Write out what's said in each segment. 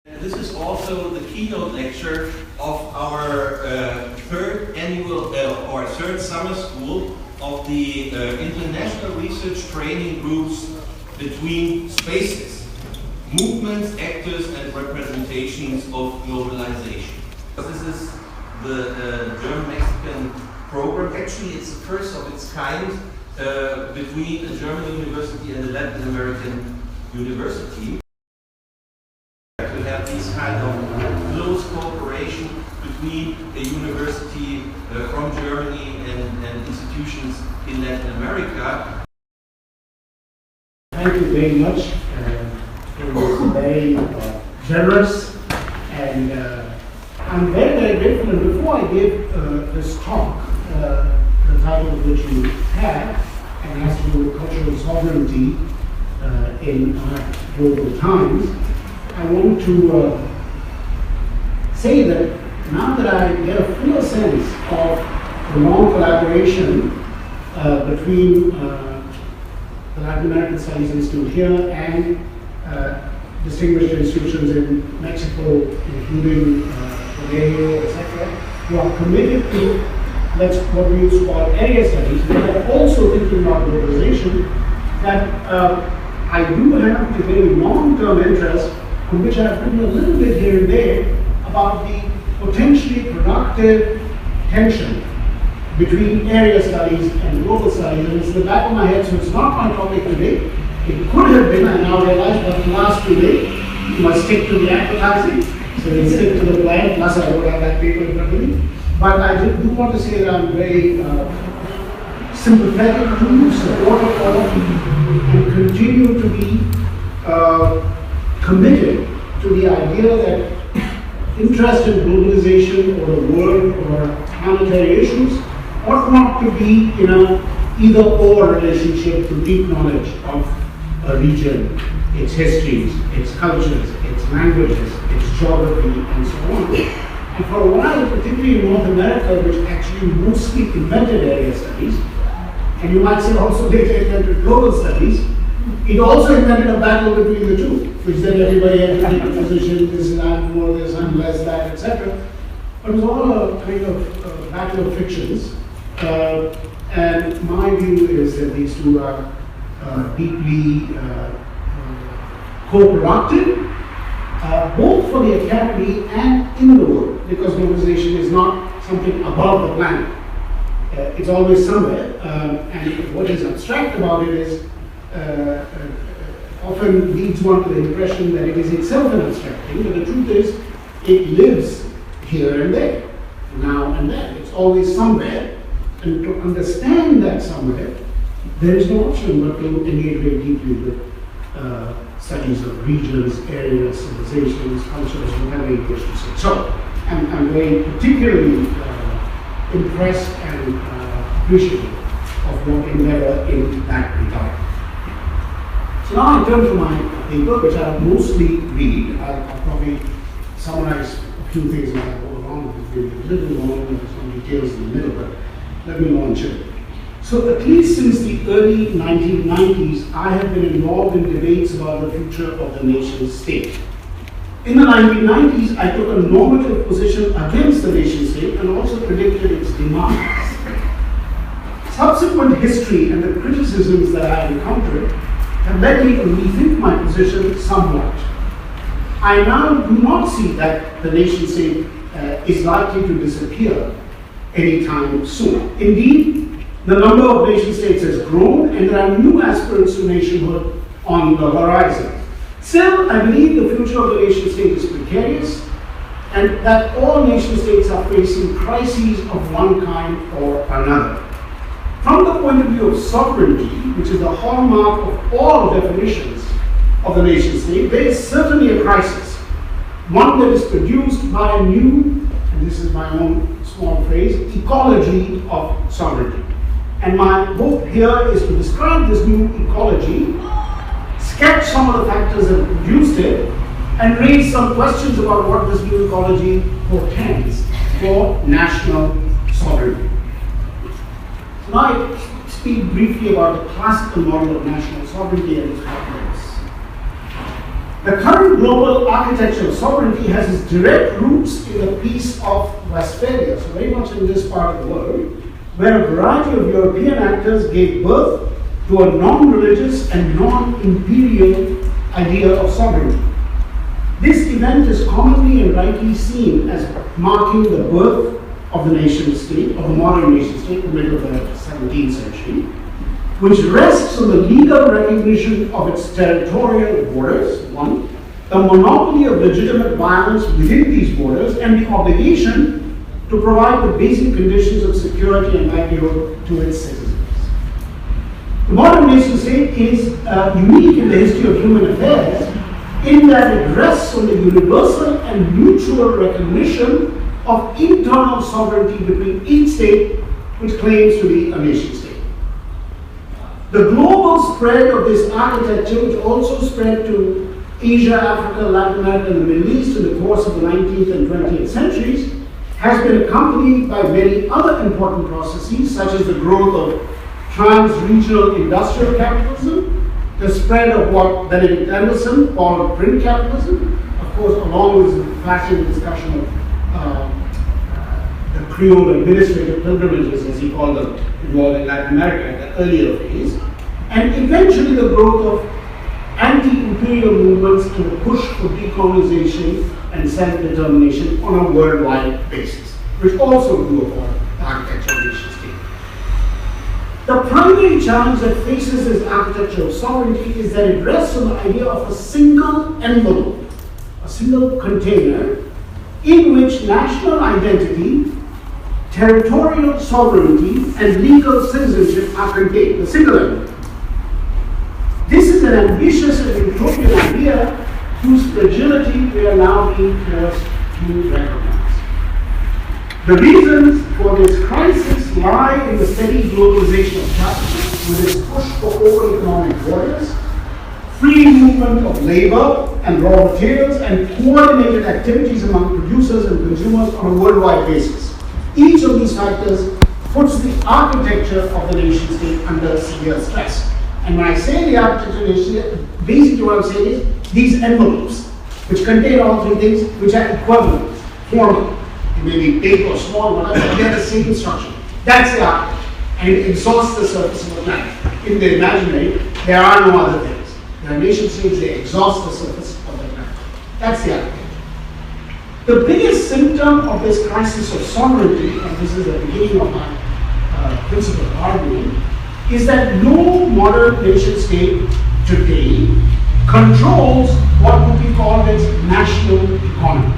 This is also the keynote lecture of our third summer school of the International Research Training Groups between Spaces, Movements, Actors and Representations of Globalization. This is the German-Mexican program. Actually, it's the first of its kind between a German university and a Latin American university. To have this kind of close cooperation between a university from Germany and institutions in Latin America. Thank you very much. It was very generous, and I'm very, very grateful. And before I give this talk, the title of which you have, and has to do with cultural sovereignty in our global times, I want to say that now that I get a fuller sense of the long collaboration between the Latin American Studies Institute here and distinguished institutions in Mexico, including Colegio, etc., who are committed to what we used to call area studies, but are also thinking about globalization, that I do have a very long-term interest, on which I've written a little bit here and there, about the potentially productive tension between area studies and global studies. And it's in the back of my head, so it's not my topic today. It could have been, I now realize, but last today, you must stick to the advertising, so you stick to the plan, plus I don't have that paper in front of me. But I do want to say that I'm very sympathetic to, supportive of, and continue to be committed to the idea that interest in globalization or the world or planetary issues ought not to be, either or relationship to deep knowledge of a region, its histories, its cultures, its languages, its geography, and so on. And for a while, particularly in North America, which actually mostly invented area studies, and you might say also later invented global studies, it also invented a battle between the two, which then everybody had to take a position, this is I'm more this, I'm less that, etc. But it was all a kind of battle of fictions. And my view is that these two are deeply co-productive, both for the academy and in the world, because globalization is not something above the planet. It's always somewhere, and what is abstract about it is often leads one to the impression that it is itself an abstract thing, but the truth is it lives here and there, now and then. It's always somewhere, and to understand that somewhere, there is no option but to engage very deeply with studies of regions, areas, civilizations, cultures, whatever you wish to say. So, I'm very particularly impressed and appreciative of your endeavor in that regard. So now I turn to my paper, which I'll mostly read. I'll probably summarize a few things as I go along. It's maybe a little long, there's some details in the middle, but let me launch it. So at least since the early 1990s, I have been involved in debates about the future of the nation state. In the 1990s, I took a normative position against the nation state and also predicted its demise. Subsequent history and the criticisms that I have encountered have led me to rethink my position somewhat. I now do not see that the nation state is likely to disappear anytime soon. Indeed, the number of nation states has grown and there are new aspirants to nationhood on the horizon. Still, I believe the future of the nation state is precarious and that all nation states are facing crises of one kind or another. From the point of view of sovereignty, which is the hallmark of all definitions of the nation state, there is certainly a crisis, one that is produced by a new, and this is my own small phrase, ecology of sovereignty. And my hope here is to describe this new ecology, sketch some of the factors that produced it, and raise some questions about what this new ecology portends for national sovereignty. Now I speak briefly about the classical model of national sovereignty and its components. The current global architecture of sovereignty has its direct roots in the Peace of Westphalia, so very much in this part of the world, where a variety of European actors gave birth to a non-religious and non-imperial idea of sovereignty. This event is commonly and rightly seen as marking the birth of the nation state, of the modern nation state, in the middle of the 17th century, which rests on the legal recognition of its territorial borders, one, the monopoly of legitimate violence within these borders, and the obligation to provide the basic conditions of security and livelihood to its citizens. The modern nation state is unique in the history of human affairs in that it rests on the universal and mutual recognition of internal sovereignty between each state which claims to be a nation state. The global spread of this architecture, which also spread to Asia, Africa, Latin America, and the Middle East in the course of the 19th and 20th centuries, has been accompanied by many other important processes, such as the growth of trans-regional industrial capitalism, the spread of what Benedict Anderson called print capitalism, of course, along with the fascinating discussion of the Creole administrative pilgrimages, as he called them, involving Latin America at the earlier phase, and eventually the growth of anti-imperial movements and the push for decolonization and self-determination on a worldwide basis, which also grew upon the architecture of nation state. The primary challenge that faces this architecture of sovereignty is that it rests on the idea of a single envelope, a single container, in which national identity, territorial sovereignty, and legal citizenship are contained, the single envelope. This is an ambitious and utopian idea whose fragility we are now being forced to recognize. The reasons for this crisis lie in the steady globalization of capital, with its push for open economic borders, free movement of labor and raw materials, and coordinated activities among producers and consumers on a worldwide basis. Each of these factors puts the architecture of the nation state under severe stress. And when I say the architecture of the nation state, basically what I'm saying is these envelopes, which contain all three things, which are equivalent, formal. It may be big or small, whatever, they're the same structure. That's the architecture. And it exhausts the surface of the planet. In the imaginary, there are no other things. There are nation states, they exhaust the surface of the planet. That's the architecture. The biggest symptom of this crisis of sovereignty, and this is the beginning of my principal argument, is that no modern nation state today controls what would be called its national economy.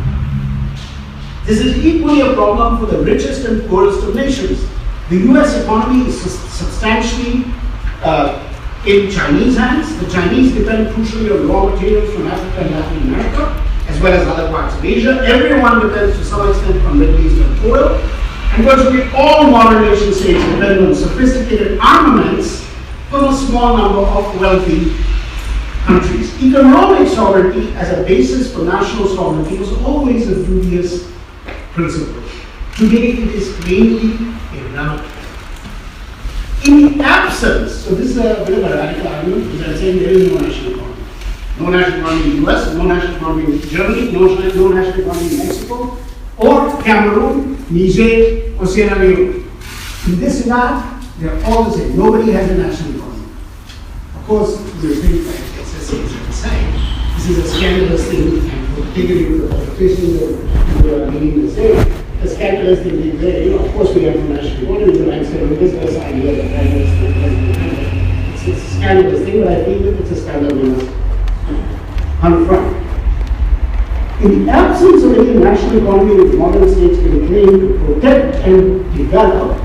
This is equally a problem for the richest and poorest of nations. The US economy is substantially in Chinese hands. The Chinese depend crucially on raw materials from Africa and Latin America, as well as other parts of Asia. Everyone depends to some extent on Middle Eastern oil. And virtually all modern nation states depend on sophisticated armaments from a small number of wealthy countries. Economic sovereignty as a basis for national sovereignty was always a dubious principle. Today it is plainly irrelevant. In the absence, so this is a bit of a radical argument, because I'm saying there is no national economy. No national economy in the US, no national economy in Germany, no national economy in Mexico, or Cameroon, Niger, or Sierra Leone. In this regard, they're all the same. Nobody has a national economy. Of course, the thing like it's a this is a scandalous thing, and particularly with the politicians who are leading the state, the scandalous thing is there, of course we have no national economy, but I'm saying this is the idea that it's a scandalous thing, but I think it's a scandal we must confront. In the absence of any national economy which modern states can claim to protect and develop,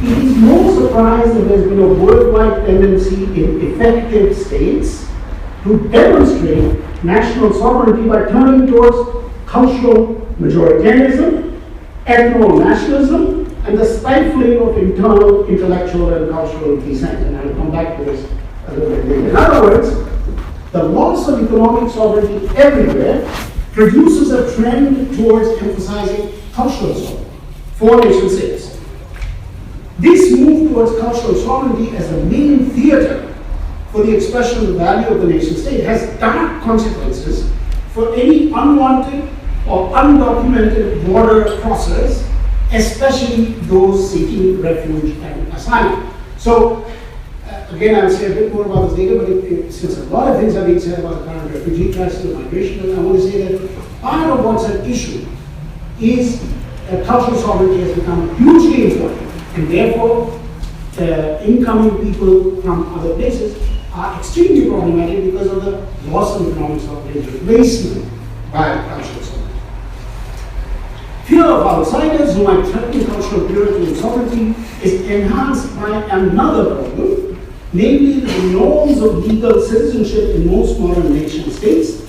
it is no surprise that there has been a worldwide tendency in effective states to demonstrate national sovereignty by turning towards cultural majoritarianism, ethno-nationalism, and the stifling of internal intellectual and cultural dissent. And I'll come back to this a little bit later. In other words, the loss of economic sovereignty everywhere produces a trend towards emphasizing cultural sovereignty for nation states. This move towards cultural sovereignty as the main theater for the expression of the value of the nation state has direct consequences for any unwanted or undocumented border process, especially those seeking refuge and asylum. So, again, I'll say a bit more about this later, but since a lot of things are being said about the current refugee crisis and migration, I want to say that part of what's at issue is that cultural sovereignty has become hugely important, and therefore, incoming people from other places are extremely problematic because of the loss of economic sovereignty, replacement by cultural sovereignty. Fear of outsiders who might threaten cultural purity and sovereignty is enhanced by another problem, namely the norms of legal citizenship in most modern nation states,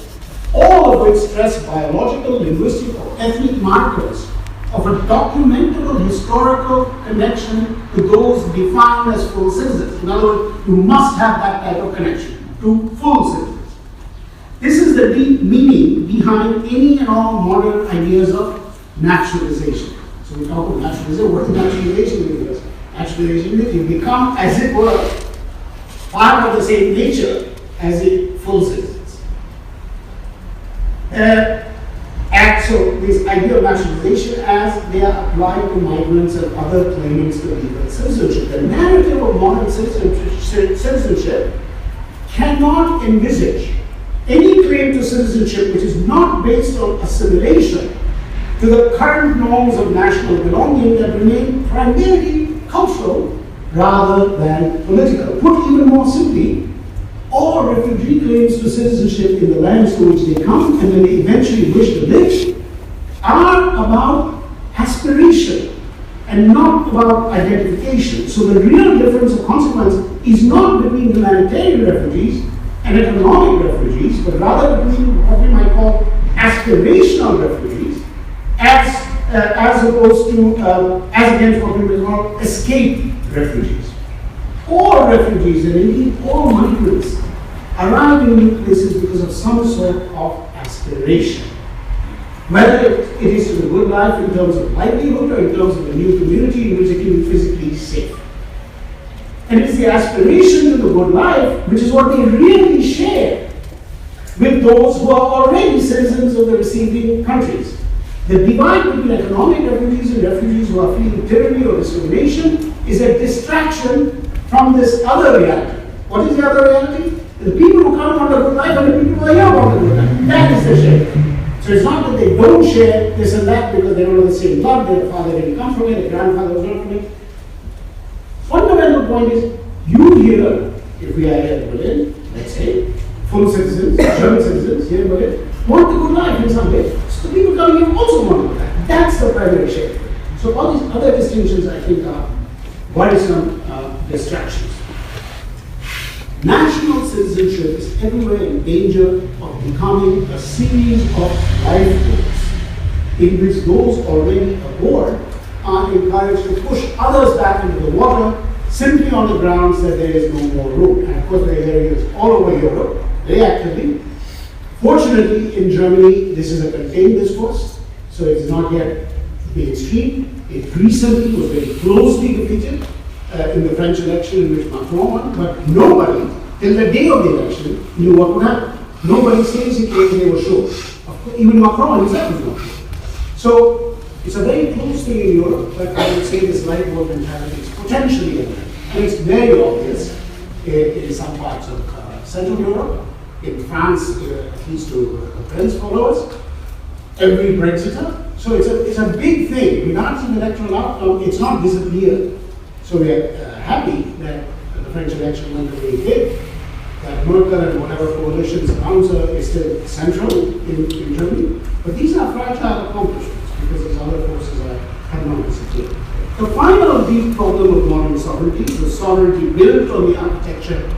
all of which stress biological, linguistic, or ethnic markers of a documentable historical connection to those defined as full citizens. In other words, you must have that type of connection to full citizens. This is the deep meaning behind any and all modern ideas of naturalization. So we talk about naturalization. What is naturalization? Naturalization means you become, as it were, part of the same nature as the full citizens. And so this idea of naturalization as they are applied to migrants and other claimants to legal citizenship. The narrative of modern citizenship cannot envisage any claim to citizenship which is not based on assimilation to the current norms of national belonging that remain primarily cultural rather than political. Put even more simply, all refugee claims to citizenship in the lands to which they come and then they eventually wish to live are about aspiration and not about identification. So the real difference of consequence is not between humanitarian refugees and economic refugees, but rather between what we might call aspirational refugees as opposed to, as against what we will call escape refugees. All refugees, and indeed all migrants, arrive in new places because of some sort of aspiration. Whether it is to the good life in terms of livelihood or in terms of a new community in which they can be physically safe. And it's the aspiration to the good life which is what they really share with those who are already citizens of the receiving countries. The divide between economic refugees and refugees who are fleeing tyranny or discrimination is a distraction from this other reality. What is the other reality? The people who come on the good life and the people who are here on the good life. That is the share. So it's not that they don't share this and that because they don't have the same blood, their father didn't come from it, their grandfather was not from it. Fundamental point is, you here, if we are here in Berlin, let's say, full citizens, German citizens here in Berlin, want the good life in some way. So the people coming here also want the good life. That's the primary share. So all these other distinctions, I think, are worrisome distractions. National citizenship is everywhere in danger of becoming a series of lifeboats in which those already aboard are encouraged to push others back into the water simply on the grounds that there is no more room. And of course, we're hearing this all over Europe, very actively. Fortunately, in Germany, this is a contained discourse, so it's not yet mainstream. It recently was very closely defeated in the French election in which Macron won, but nobody, till the day of the election, knew what would happen. Nobody seriously claimed they were sure. Even Macron himself was not sure. So it's a very close thing in Europe, but I would say this lifeboat mentality is potentially there. And it's very obvious in some parts of Central Europe, in France, at least to the French followers, every Brexiter. So it's a big thing. Regardless of the electoral outcome, it's not disappeared. So we are happy that the French election went the way it did, that Merkel and whatever coalition surrounds her is still central in Germany. But these are fragile accomplishments because these other forces have not disappeared. The final deep problem of modern sovereignty, the sovereignty built on the architecture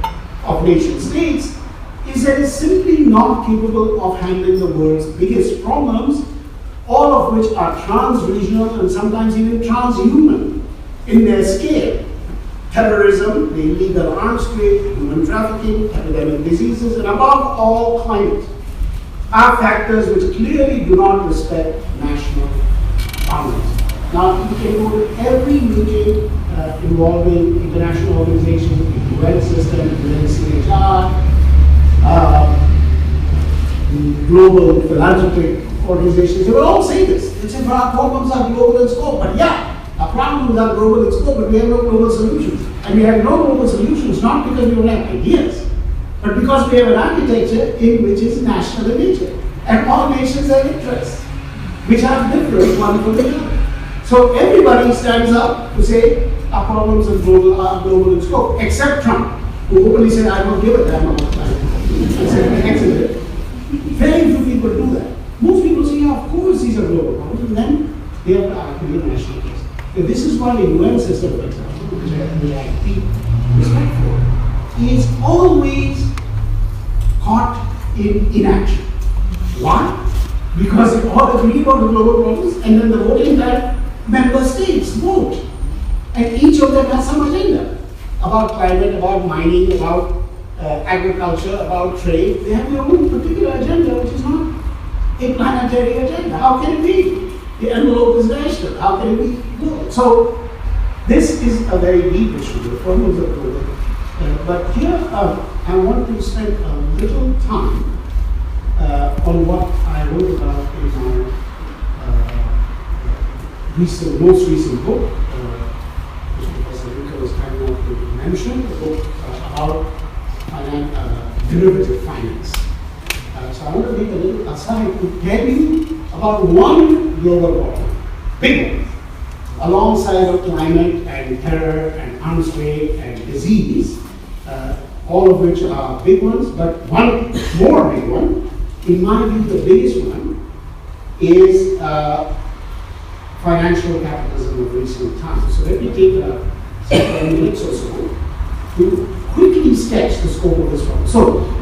of nation states, is that it's simply not capable of handling the world's biggest problems, all of which are trans-regional and sometimes even transhuman in their scale. Terrorism, the illegal arms trade, human trafficking, epidemic diseases, and above all, climate, are factors which clearly do not respect national boundaries. Now, you can go to every meeting involving international organizations, UN system, UNCHR, global philanthropic organizations, they will all say this. They say, our problems are global in scope. But yeah, our problems are global in scope, but we have no global solutions. And we have no global solutions not because we don't have ideas, but because we have an architecture in which is national in nature. And all nations have interests, which are different one from the other. So everybody stands up to say our problems are global in scope, except Trump, who openly said, I don't give a damn about climate. He said, exited. Very few people do that. Most people say, yeah, of course these are global problems, and then they have to argue a national case. So this is why the UN system, for example, which I feel respect for, is always caught in inaction. Why? Because they all agree about the global problems, and then the voting time, member states vote. And each of them has some agenda about climate, about mining, about agriculture, about trade. They have their own particular agenda, which is not a planetary agenda. How can it be? The envelope is national. How can it be global? So this is a very deep issue, the problems of global. But here I want to spend a little time on what I wrote about in my most recent book, which Professor Rika was kind enough to mention, the book about derivative finance. So I want to leave a little aside to tell you about one global problem, big one, alongside of climate and terror and unrest and disease, all of which are big ones, but one more big one, in my view the biggest one, is financial capitalism of recent times. So let me take 10 minutes or so to quickly sketch the scope of this problem. So,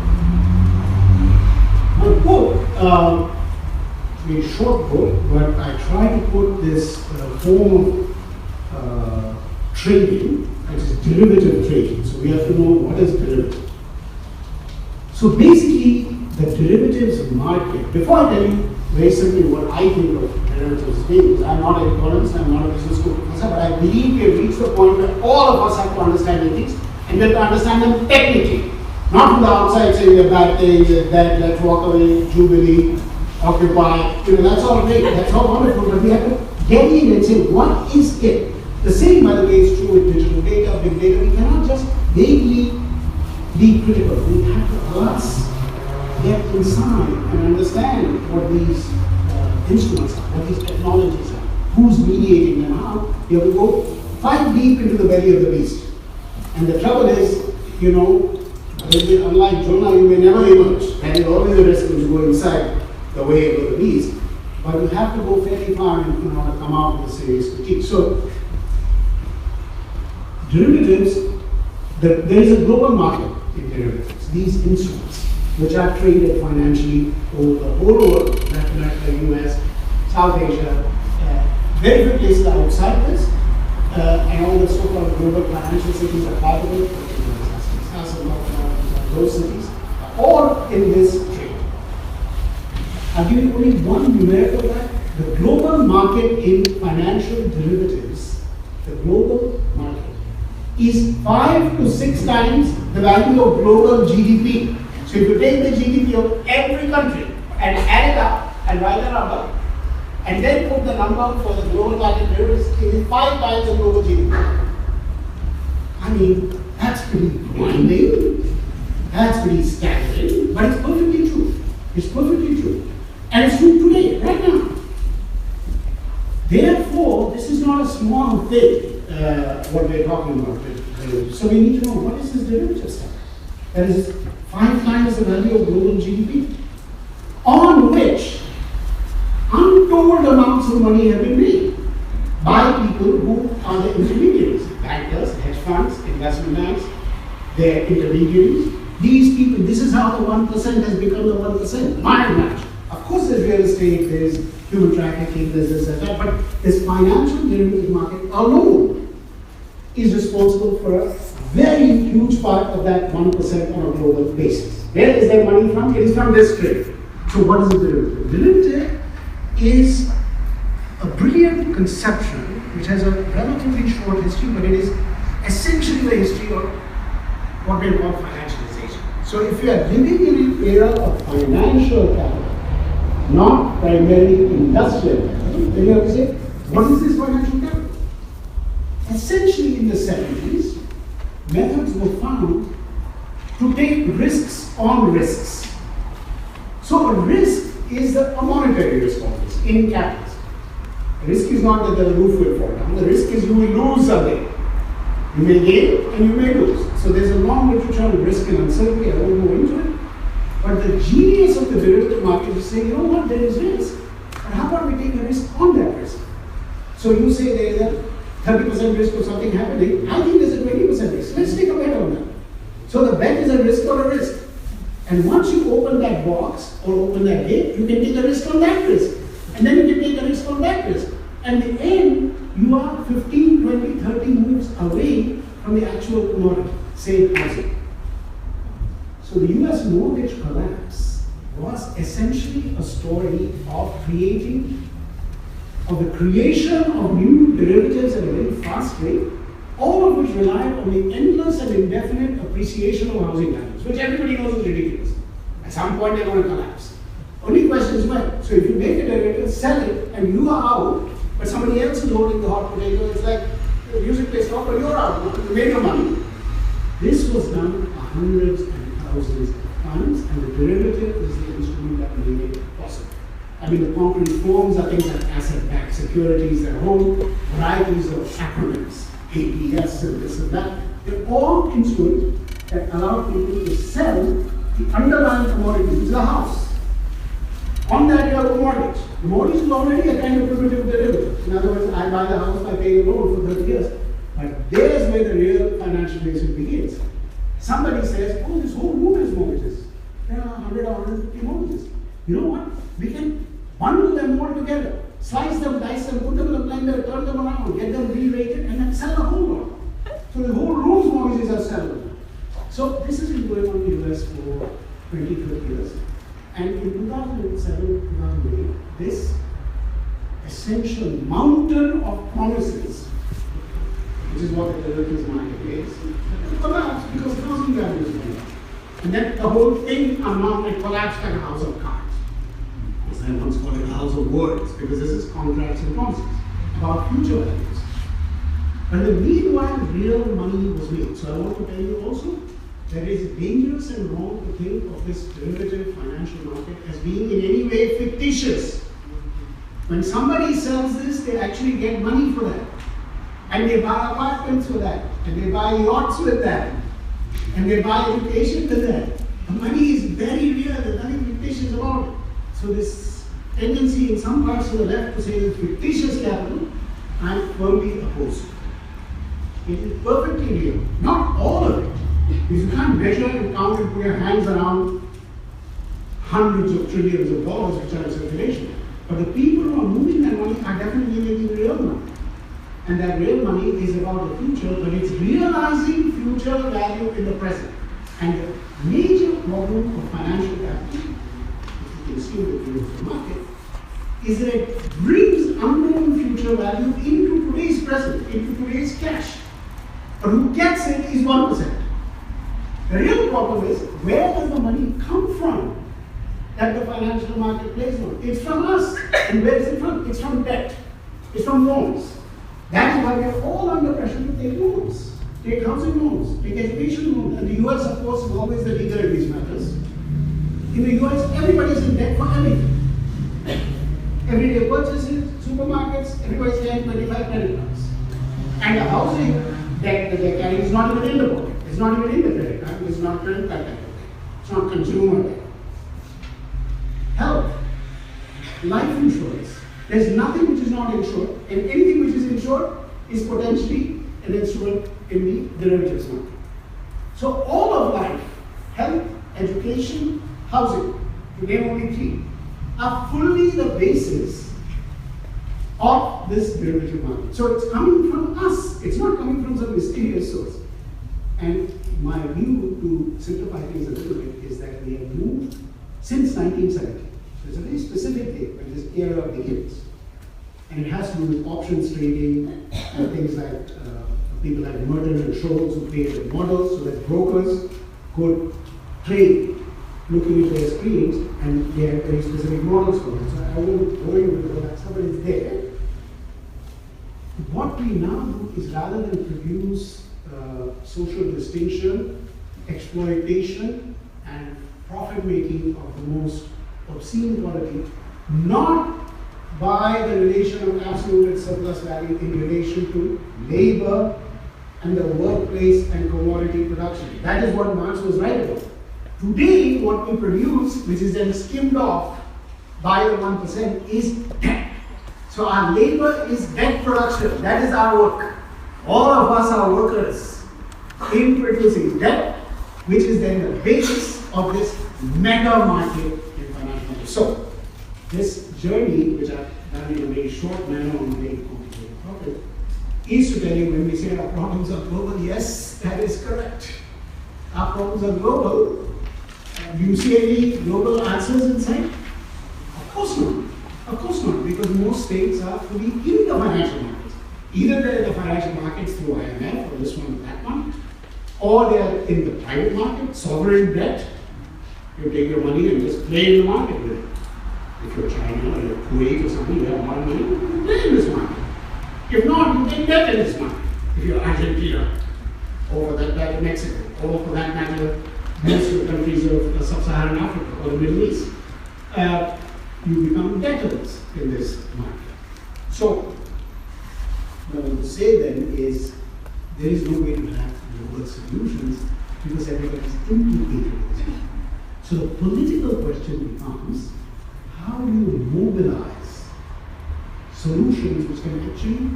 my book, a short book, but I try to put this form of trading, which is derivative trading. So we have to know what is derivative. So basically, the derivatives market, before I tell you very simply what I think of derivatives being, because I'm not an economist, I'm not a business school professor, but I believe we have reached the point where all of us have to understand these things, and we have to understand them technically. Not from the outside saying they're bad things, they're bad, let's walk away, jubilee, occupy, that's all great, that's all wonderful, but we have to get in and say, what is it? The same, by the way, is true with digital data, big data. We cannot just vaguely be critical. We have to us get inside and understand what these instruments are, what these technologies are, who's mediating them, how. You have to go 5 deep into the belly of the beast. And the trouble is, unlike Jonah, you may never emerge. And you're always a risk when you go inside the way of the beast. But you have to go fairly far in order to come out with a serious critique. So, derivatives, there is a global market in derivatives, these instruments, which are traded financially over the whole world, Lateinamerika, US, South Asia, very few places outside this, and all the so-called global financial cities are part of it, Straße, those cities, all in this trade. I'll give you only one numerical fact. The global market in financial derivatives, the global market, is 5 to 6 times the value of global GDP. So if you take the GDP of every country and add it up and write a number, and then put the number for the global market derivatives, it is 5 times the global GDP. I mean, that's pretty blinding, that's pretty staggering, but it's perfectly true. It's perfectly true. And it's true today, right now. Therefore, this is not a small thing, what we're talking about. So we need to know, what is this derivative stuff? That is 5 times the value of global GDP, on which untold amounts of money have been made by people who are the intermediaries, bankers, hedge funds, investment banks, they're intermediaries. These people, this is how the 1% has become the 1%, by and large. Of course there's real estate, there's human trafficking, there's this and that, but this financial derivative market alone is responsible for a very huge part of that 1% on a global basis. Where is their money from? It is from this trade. So what is a derivative? Derivative is a brilliant conception which has a relatively short history, but it is essentially the history of what we call financialization. So if you are living in an era of financial capital, not primarily industrial capital, then you have to say, what is this financial capital? Essentially in the 70s, methods were found to take risks on risks. So a risk is a monetary risk always in capital. The risk is not that the roof will fall down. The risk is you will lose something. You may gain and you may lose. So there's a long literature on risk and uncertainty. I won't go into it. But the genius of the derivative market is saying, you know what, there is risk. But how about we take a risk on that risk? So you say there is a 30% risk of something happening. I think there's a 20% risk. Let's take a bet on that. So the bet is a risk or a risk. And once you open that box or open that gate, you can take a risk on that risk. And then you can take a risk on that risk. And in the end, you are 15, 20, 30 moves away from the actual commodity, say housing. So the US mortgage collapse was essentially a story of the creation of new derivatives at a very fast rate, all of which relied on the endless and indefinite appreciation of housing values, which everybody knows is ridiculous. At some point they're going to collapse. Only question is when. So if you make a derivative, sell it, and you are out, but somebody else is holding the hot potato, it's like the music plays off, but you're out, you made your money. This was done hundreds and thousands of times, and the derivative is the instrument that made it possible. I mean, the concrete forms are things like asset-backed securities, their whole varieties of acronyms, APS and this and that. They're all instruments that allow people to sell the underlying commodity, which is a house. On that you have a mortgage. The mortgage is already a kind of primitive derivative. In other words, I buy the house by paying a loan for 30 years. But there's where the real financial relation begins. Somebody says, oh, this whole room has mortgages. There are 100 or 150 mortgages. You know what? We can bundle them all together. Slice them, dice them, put them in a blender, turn them around, get them re-rated, and then sell the whole lot. So the whole room's mortgages are sellable. So this has been going on in the US for 20, 30 years. And in 2007, 2008, this essential mountain of promises, which is what the derivatives market is, collapsed because housing values went up. And then the whole thing it collapsed like a house of cards. As I once called it a house of words, because this is contracts and promises about future values. But in the meanwhile, real money was made. So I want to tell you also, that it is dangerous and wrong to think of this derivative financial market as being in any way fictitious. When somebody sells this, they actually get money for that. And they buy apartments with that. And they buy yachts with that. And they buy education with that. The money is very real, there's nothing fictitious about it. So this tendency in some parts of the left to say it's fictitious capital, I'm firmly opposed. It is perfectly real. Not all of it. Because you can't measure and count and put your hands around hundreds of trillions of dollars which are in circulation. But the people who are moving that money are definitely making real money. And that real money is about the future, but it's realizing future value in the present. And the major problem of financial capital, if you can see the view of the market, is that it brings unknown future value into today's present, into today's cash. But who gets it is 1%. The real problem is, where does the money come from that the financial market plays on? It's from us. And where is it from? It's from debt. It's from loans. That is why we are all under pressure to take loans. Take housing loans, take education loans. And the US, of course, is always the leader in these matters. In the US, everybody is in debt for everything. Everyday purchases, supermarkets, everybody's paying 25 credit cards. And the housing debt that they're carrying is not even in the pocket. It's not even in the credit card. It's not credit card debt. It's not consumer debt. Health, life insurance. There's nothing which is not insured, and anything which is insured is potentially an instrument in the derivatives market. So all of life, health, education, housing, to name only three, are fully the basis of this derivative market. So it's coming from us. It's not coming from some mysterious source. And my view, to simplify things a little bit, is that we have moved since 1970. So it's a very specific date when this era begins. And it has to do with options trading and things like people like Merton and Scholes who created models so that brokers could trade looking at their screens, and they have very specific models for it. So I won't go into all that stuff, but it's there. What we now do is rather than produce social distinction, exploitation, and profit making of the most obscene quality, not by the relation of absolute and surplus value in relation to labor and the workplace and commodity production. That is what Marx was right about. Today, what we produce, which is then skimmed off by the 1%, is debt. So our labor is debt production. That is our work. All of us are workers in producing debt, which is then the basis of this mega market in financial markets. So, this journey, which I've done in a very short manner on a very complicated topic, is to tell you when we say our problems are global, yes, that is correct. Our problems are global. Do you see any global answers in sight? Of course not. Of course not, because most states are fully in the financial markets. Either they're in the financial markets through IMF, or this one or that one, or they're in the private market, sovereign debt. You take your money and just play in the market with it. If you're China or you're Kuwait or something, you have more money, you play in this market. If not, you take debt in this market. If you're Argentina, or for that matter Mexico, or for that matter most of the countries of sub-Saharan Africa or the Middle East, you become debtors in this market. So, what I would say then is there is no way to have global solutions because everybody is implicated in this. So the political question becomes, how do you mobilize solutions which can actually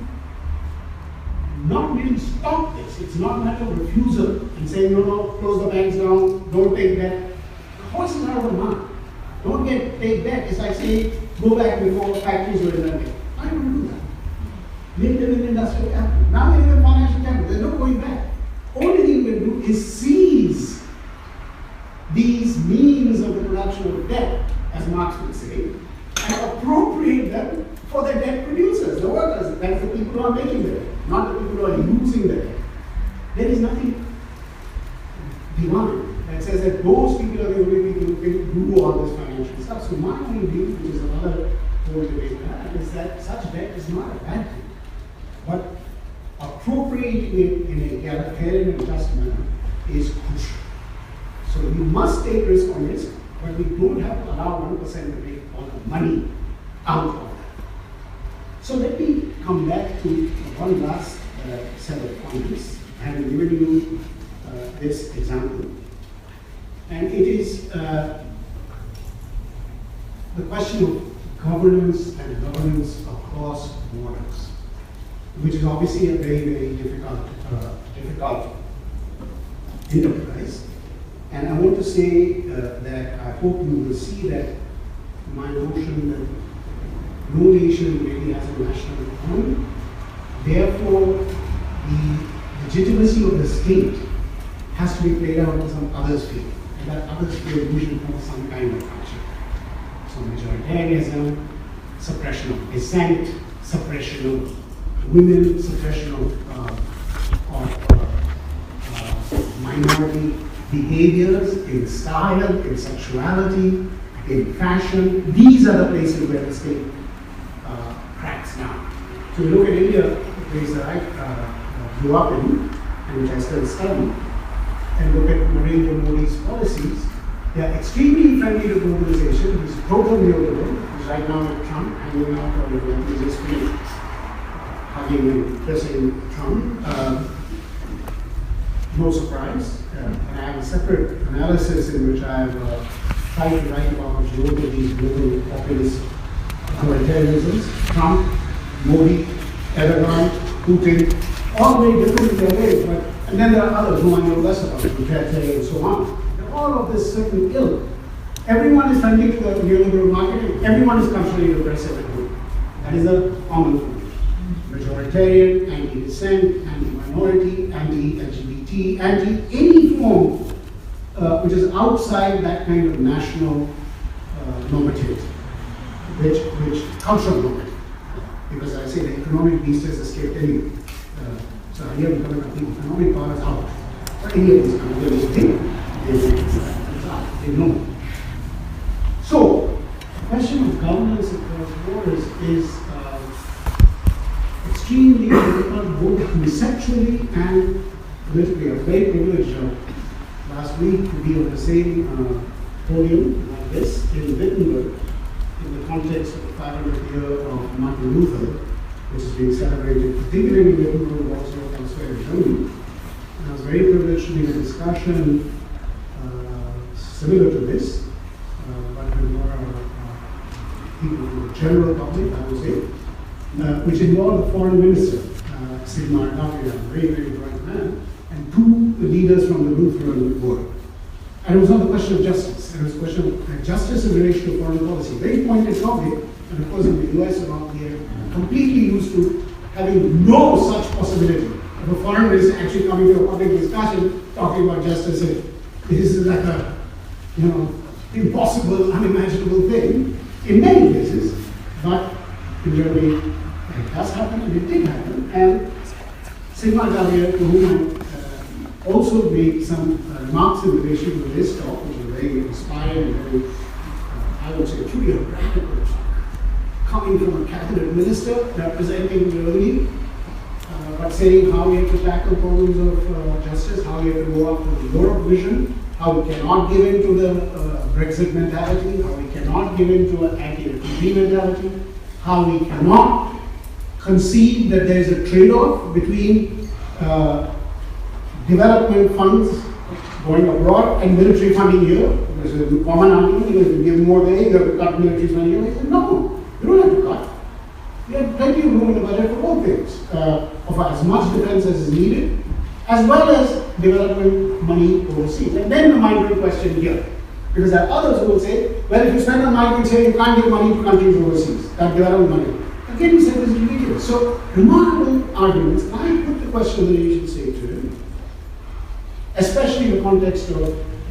not really stop this? It's not a matter of refusal and saying, no, close the banks down, don't take debt. The horse is out of the mouth. Don't take debt. It's like saying, go back before factories were invented. I don't do that. Make them in industrial capital. Now they're in financial capital. There's no going back. Only thing we do is seize these means of the production of debt, as Marx would say, and appropriate them for the debt producers, the workers. That's the people who are making the debt, not the people who are using the debt. There is nothing divine that says that those people are the only people who can do all this financial stuff. So my only view, which is another whole debate we have, is that such debt is not a bad thing. But appropriating it in a egalitarian and just manner is crucial. So we must take risk on risk, but we don't have to allow 1% to make all the money out of that. So let me come back to one last set of points. I have given you this example. And it is the question of governance and governance across borders, which is obviously a very, very difficult enterprise. And I want to say that I hope you will see that my notion that no nation really has a national economy. Therefore, the legitimacy of the state has to be played out in some other's field. And that other's field usually comes some kind of culture. So majoritarianism, suppression of dissent, suppression of women, suppression of minority behaviors in style, in sexuality, in fashion. These are the places where the state cracks down. So you look at India, the place that I grew up in, and which I still study, and look at Narendra Modi's policies. They are extremely friendly to globalization. He's totally neoliberal. He's right now with Trump, hanging out on the ground. He's just hugging and pressing Trump. No surprise. And I have a separate analysis in which I have tried to write about both of these global populist authoritarianisms. Trump, Modi, Erdogan, Putin, all very different in their ways, but and then there are others who I know less about, Duterte and so on. They're all of this certain ilk. Everyone is friendly to the neoliberal market, and everyone is culturally repressive at home. That is a common formation. Majoritarian, anti-dissent, anti-minority, anti-LGBT, anti-any form which is outside that kind of national normativity, which cultural normativity. Because I say the economic beast has escaped any So here we come, I think economic power is out. But any of these countries, they think it's out. They know. So, the question of governance across borders is extremely difficult, both conceptually and politically. I was very privileged last week to be on the same podium like this in Wittenberg in the context of the 500th year of Martin Luther, which is being celebrated particularly in Wittenberg, but also elsewhere in Germany. And I was very privileged to be in a discussion similar to this, but with more people from the general public, I would say, which involved the foreign minister, Sigmar Gabriel, a very, very bright man, and two leaders from the Lutheran world. And it was on the question of justice. And it was a question of justice in relation to foreign policy. Very pointed topic, and of course in the US around here, completely used to having no such possibility of a foreign minister actually coming to a public discussion talking about justice. This is like a, impossible, unimaginable thing in many places, but in Germany it has happened and it did happen. And Sigmar Gabriel, to whom I also made some remarks in relation to this talk, which was very inspired and very, I would say, truly a practical talk, coming from a cabinet minister representing Germany, but saying how we have to tackle problems of justice, how we have to go after the Europe vision, how we cannot give in to the Brexit mentality, how we cannot give in to an anti-refugee mentality, how we cannot concede that there is a trade-off between development funds going abroad and military funding here. There's a common argument, if you give more there, you have to cut military funding here. No, you don't have to cut. You have plenty of room in the budget for all things, of as much defense as is needed, as well as development money overseas. And then the migrant question here. Because there are others who will say, well, if you spend on migrants here, you can't give money to countries overseas, that development money. Again, he said this is ridiculous. So, remarkable arguments. I put the question of the nation state to him, especially in the context of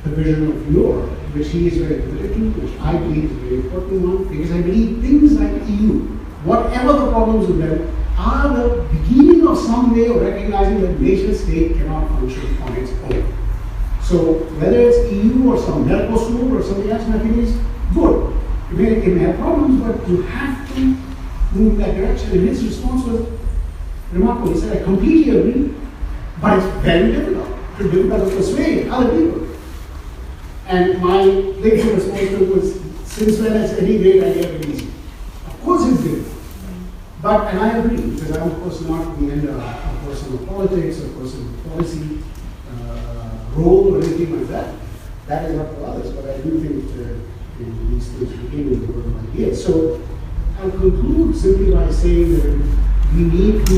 the vision of Europe, which he is very committed to, which I believe is a very important one, because I believe things like EU, whatever the problems with them, are the beginning of some way of recognizing that nation state cannot function on its own. So whether it's EU or some Mercosur or something else, I think is good. It may have problems, but you have to move in that direction. And his response was remarkable. He said, I completely agree, but it's very difficult to persuade other people. And my later response to it was, since when has any great idea been easy? Of course it's good. But, and I agree, because I'm of course not the end of a person of politics, or a person of policy role or anything like that. That is up to others, but I do think these things begin with the work of ideas. So I'll conclude simply by saying that we need to,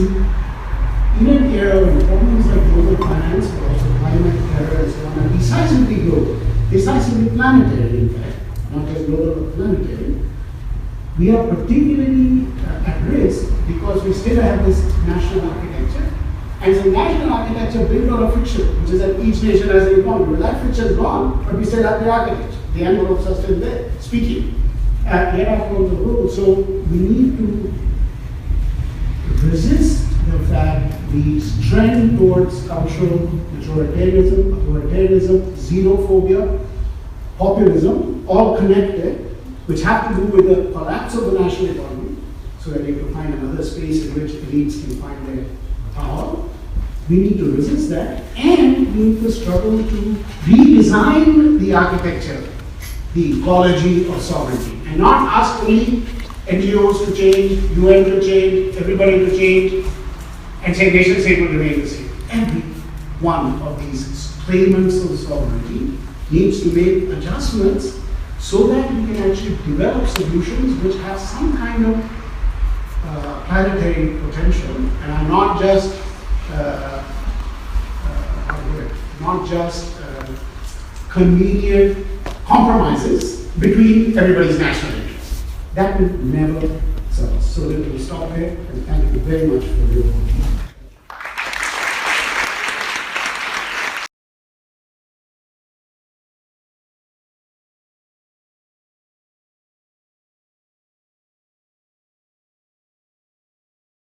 in an era when problems like global finance, but also climate, terror, and so on, are decisively global, decisively planetary, in fact, not just global but planetary, we are particularly at risk because we still have this national architecture. And it's a national architecture built on a fiction, which is that each nation has an economy. Well, that fiction is gone, but we still have the architecture. The envelopes are still there, speaking. Yet our forms of rule. So we need to resist the fact the trend towards cultural authoritarianism, xenophobia, populism, all connected, which have to do with the collapse of the national economy, so that you can find another space in which elites can find their power. We need to resist that, and we need to struggle to redesign the architecture, the ecology of sovereignty, and not ask only NGOs to change, UN to change, everybody to change, and say nation state will remain the same. Every one of these claimants of sovereignty needs to make adjustments so that we can actually develop solutions which have some kind of planetary potential and are not just convenient compromises between everybody's national interests. That will never serve us. So that we'll stop here, and thank you very much for your attention.